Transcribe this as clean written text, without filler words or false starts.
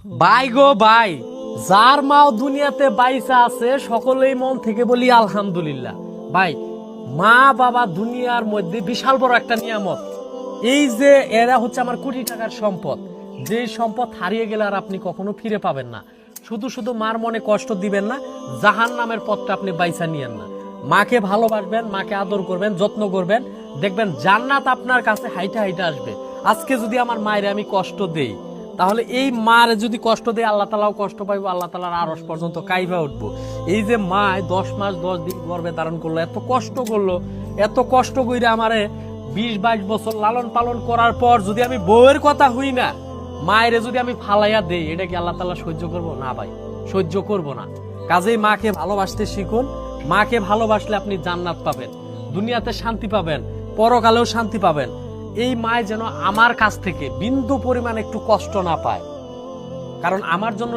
ভাই গো ভাই, যার মাও দুনিয়াতে বাইসা আছে সকলেই মন থেকে বলি আলহামদুলিল্লাহ। ভাই, মা বাবা দুনিয়ার মধ্যে বিশাল বড় একটা নিয়ামত। এই যে এরা হচ্ছে আমার কোটি টাকার সম্পদ, যে সম্পদ হারিয়ে গেলে আর আপনি কখনো ফিরে পাবেন না। শুধু শুধু মার মনে কষ্ট দিবেন না, জাহান নামের পথটা আপনি বাইসা নিয়েন না। মাকে ভালোবাসবেন, মাকে আদর করবেন, যত্ন করবেন, দেখবেন জান্নাত আপনার কাছে হাইটা হাইটা আসবে। আজকে যদি আমার মায়ের আমি কষ্ট দেই, তাহলে এই মার যদি কষ্ট দেয় আল্লাহ তালাও কষ্ট পাইবো, আল্লাহ তালার আরশ পর্যন্ত কাইবা উঠবো। এই যে মায় 10 মাস 10 দিন গর্ভে ধারণ করলো, এত কষ্ট করলো, এত কষ্ট কইরা আমারে 20-22 বছর লালন পালন করার পর যদি আমি বউয়ের কথা হই না, মায়েরে যদি আমি ফালাইয়া দেই, এটা কি আল্লাহ তালা সহ্য করবো? না ভাই, সহ্য করবো না। কাজেই মাকে ভালোবাসতে শিখুন। মাকে ভালোবাসলে আপনি জান্নাত পাবেন, দুনিয়াতে শান্তি পাবেন, পরকালেও শান্তি পাবেন। এই মায় যেন আমার কাছ থেকে বিন্দু পরিমাণ একটু কষ্ট না পায়, কারণ আমার জন্য